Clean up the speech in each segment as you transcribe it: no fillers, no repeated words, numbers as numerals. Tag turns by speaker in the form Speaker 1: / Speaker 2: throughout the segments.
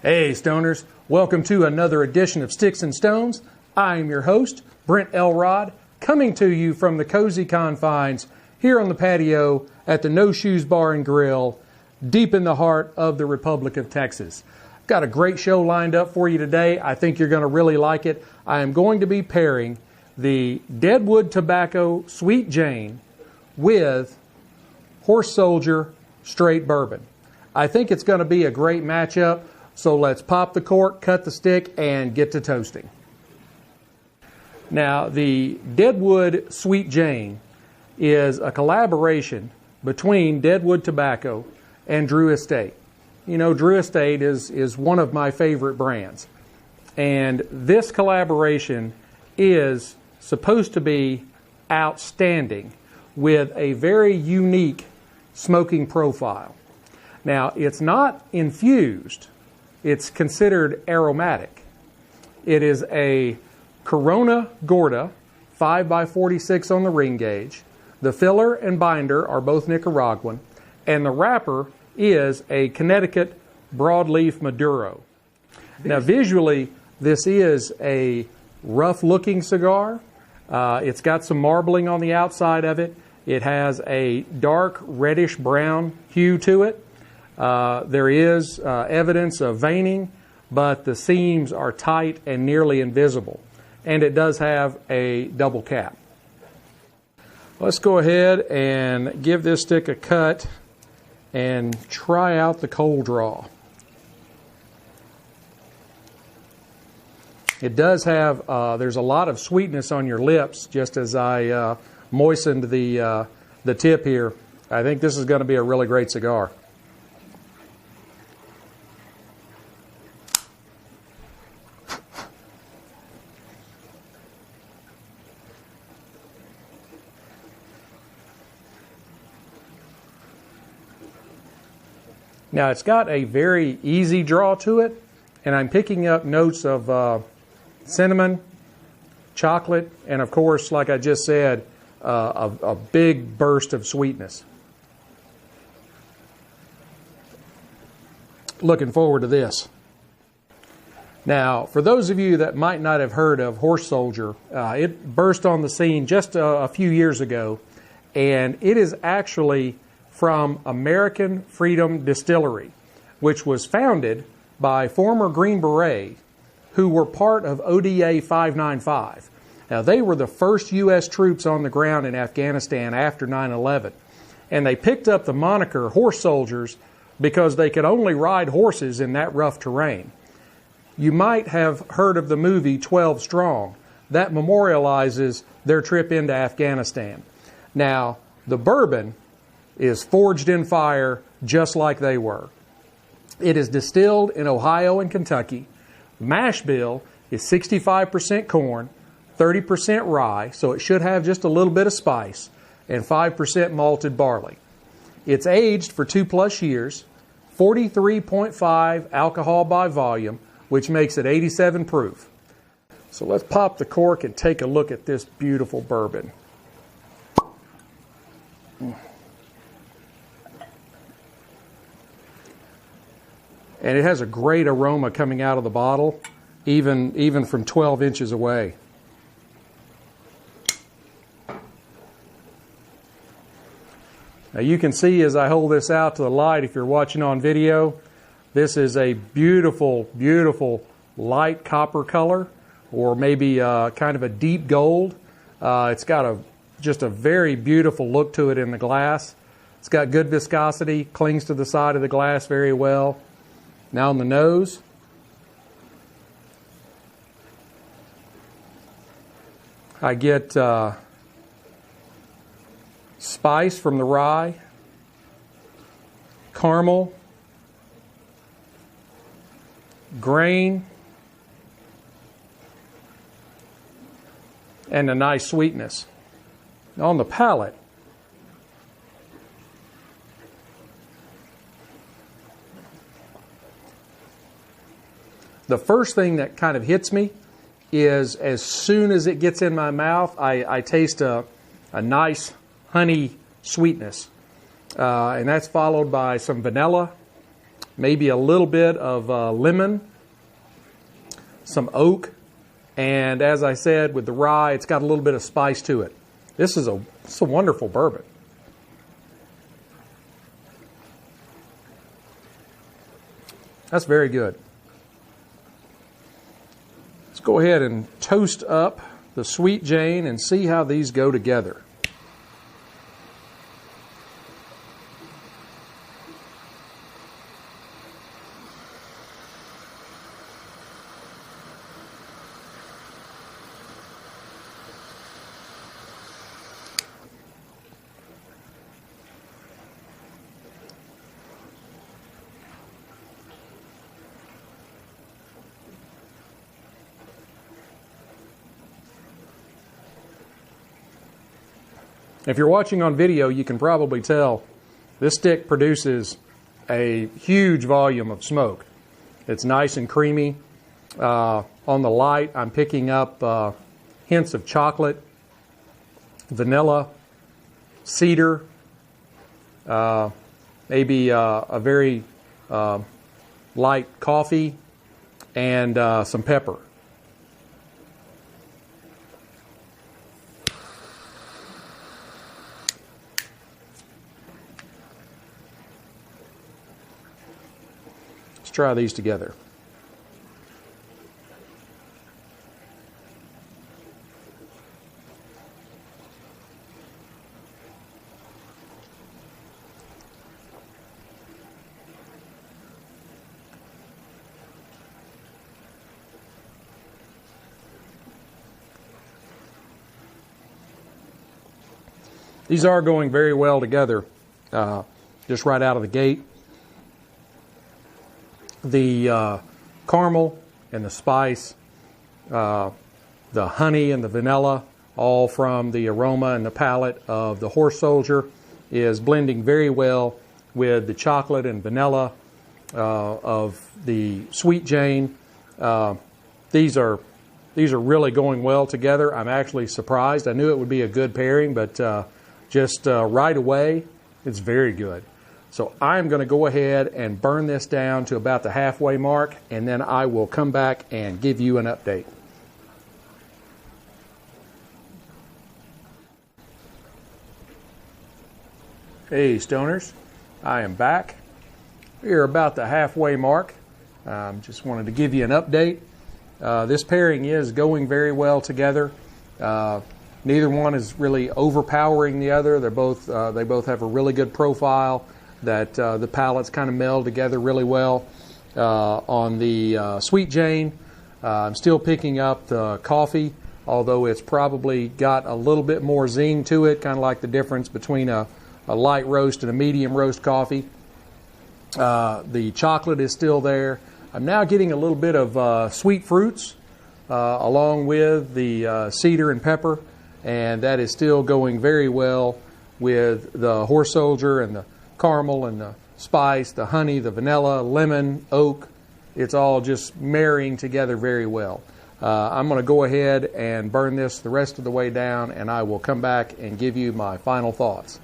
Speaker 1: Hey Stoners, welcome to another edition of Sticks and Stones. I am your host, Brent Elrod, coming to you from the cozy confines here on the patio at the No Shoes Bar and Grill, deep in the heart of the Republic of Texas. Got a great show lined up for you today. I think you're going to really like it. I am going to be pairing the Deadwood Tobacco Sweet Jane with Horse Soldier Straight Bourbon. I think it's going to be a great matchup. So let's pop the cork, cut the stick, and get to toasting. Now, the Deadwood Sweet Jane is a collaboration between Deadwood Tobacco and Drew Estate. You know, Drew Estate is one of my favorite brands. And this collaboration is supposed to be outstanding with a very unique smoking profile. Now, it's not infused. It's considered aromatic. It is a Corona Gorda 5x46 on the ring gauge. The filler and binder are both Nicaraguan, and the wrapper is a Connecticut broadleaf Maduro. Now visually, this is a rough-looking cigar. It's got some marbling on the outside of it. It has a dark reddish-brown hue to it. There is evidence of veining, but the seams are tight and nearly invisible. And it does have a double cap. Let's go ahead and give this stick a cut and try out the cold draw. It does have, there's a lot of sweetness on your lips, just as I moistened the tip here. I think this is going to be a really great cigar. Now, it's got a very easy draw to it, and I'm picking up notes of cinnamon, chocolate, and of course, like I just said, a big burst of sweetness. Looking forward to this. Now, for those of you that might not have heard of Horse Soldier, it burst on the scene just a few years ago, and it is actually from American Freedom Distillery, which was founded by former Green Beret who were part of ODA 595. Now, they were the first U.S. troops on the ground in Afghanistan after 9/11, and they picked up the moniker Horse Soldiers because they could only ride horses in that rough terrain. You might have heard of the movie 12 Strong. That memorializes their trip into Afghanistan. Now, the bourbon is forged in fire just like they were. It is distilled in Ohio and Kentucky. Mash bill is 65% corn, 30% rye, so it should have just a little bit of spice, and 5% malted barley. It's aged for 2+ years, 43.5 alcohol by volume, which makes it 87 proof. So let's pop the cork and take a look at this beautiful bourbon. And it has a great aroma coming out of the bottle, even from 12 inches away. Now you can see as I hold this out to the light, if you're watching on video, this is a beautiful, beautiful light copper color, or maybe kind of a deep gold. It's got just a very beautiful look to it in the glass. It's got good viscosity, clings to the side of the glass very well. Now on the nose, I get spice from the rye, caramel, grain and a nice sweetness. On the palate, the first thing that kind of hits me is as soon as it gets in my mouth, I taste a nice honey sweetness. And that's followed by some vanilla, maybe a little bit of lemon, some oak, and as I said, with the rye, it's got a little bit of spice to it. This is a wonderful bourbon. That's very good. Let's go ahead and toast up the Sweet Jane and see how these go together. If you're watching on video, you can probably tell this stick produces a huge volume of smoke. It's nice and creamy. On the light, I'm picking up hints of chocolate, vanilla, cedar, maybe a very light coffee, and some pepper. Try these together. These are going very well together, just right out of the gate. The caramel and the spice, the honey and the vanilla, all from the aroma and the palate of the Horse Soldier, is blending very well with the chocolate and vanilla of the Sweet Jane. These are really going well together. I'm actually surprised. I knew it would be a good pairing, but just right away, it's very good. So I'm going to go ahead and burn this down to about the halfway mark, and then I will come back and give you an update. Hey Stoners, I am back. We're about the halfway mark. Just wanted to give you an update. This pairing is going very well together. Neither one is really overpowering the other. They both have a really good profile. That the palates kind of meld together really well. On the Sweet Jane, I'm still picking up the coffee, although it's probably got a little bit more zing to it, kind of like the difference between a light roast and a medium roast coffee. The chocolate is still there. I'm now getting a little bit of sweet fruits along with the cedar and pepper, and that is still going very well with the Horse Soldier and the caramel and the spice, the honey, the vanilla, lemon, oak. It's all just marrying together very well. I'm going to go ahead and burn this the rest of the way down, and I will come back and give you my final thoughts.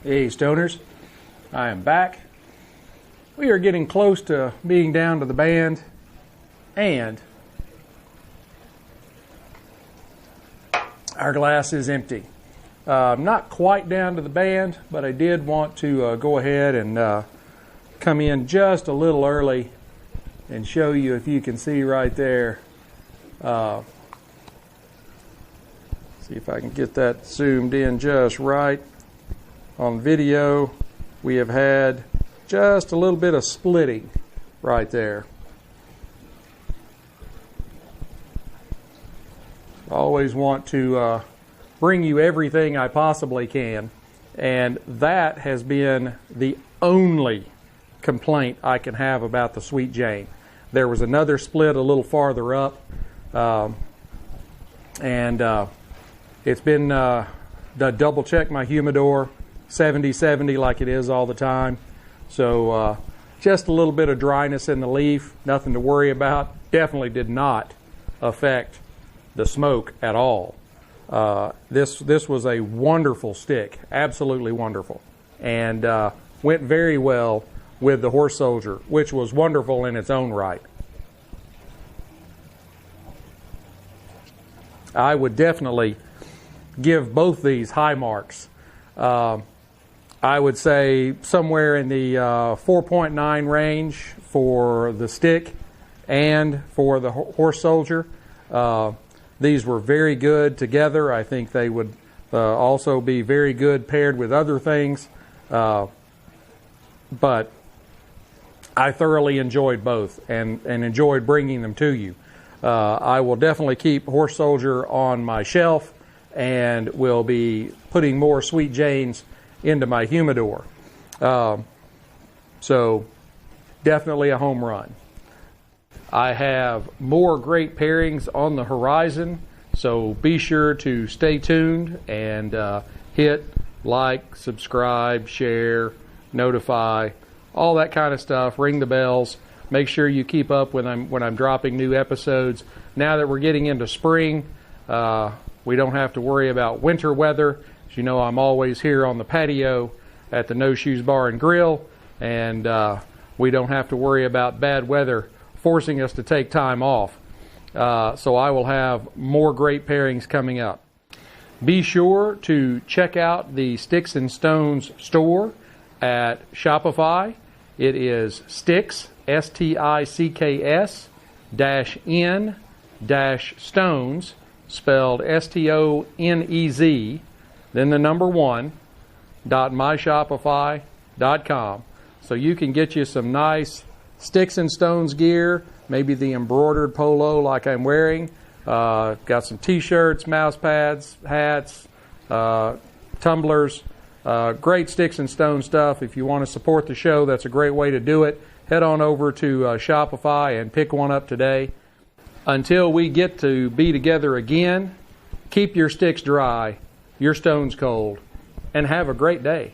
Speaker 1: Hey Stoners, I am back. We are getting close to being down to the band, and our glass is empty. Not quite down to the band, but I did want to go ahead and come in just a little early and show you, if you can see right there. See if I can get that zoomed in just right. On video, we have had just a little bit of splitting right there. Always want to bring you everything I possibly can. And that has been the only complaint I can have about the Sweet Jane. There was another split a little farther up, and it's been double check my humidor, 70-70 like it is all the time. So just a little bit of dryness in the leaf, nothing to worry about. Definitely did not affect the smoke at all. This was a wonderful stick, absolutely wonderful, and went very well with the Horse Soldier, which was wonderful in its own right. I would definitely give both these high marks. I would say somewhere in the 4.9 range for the stick and for the Horse Soldier. These were very good together. I think they would also be very good paired with other things. But I thoroughly enjoyed both and enjoyed bringing them to you. I will definitely keep Horse Soldier on my shelf and will be putting more Sweet Janes into my humidor. So definitely a home run. I have more great pairings on the horizon, so be sure to stay tuned and hit like, subscribe, share, notify, all that kind of stuff. Ring the bells. Make sure you keep up when I'm dropping new episodes. Now that we're getting into spring, we don't have to worry about winter weather. As you know, I'm always here on the patio at the No Shoes Bar and Grill, and we don't have to worry about bad weather forcing us to take time off. So I will have more great pairings coming up. Be sure to check out the Sticks-n-Stonez store at Shopify. It is Sticks, S-T-I-C-K-S -N-Stones, spelled S-T-O-N-E-Z, then the number 1, .myshopify.com. So you can get you some nice Sticks-n-Stonez gear, maybe the embroidered polo like I'm wearing. Got some t-shirts, mouse pads, hats, tumblers. Great Sticks-n-Stonez stuff. If you want to support the show, that's a great way to do it. Head on over to Shopify and pick one up today. Until we get to be together again, keep your sticks dry, your stones cold, and have a great day.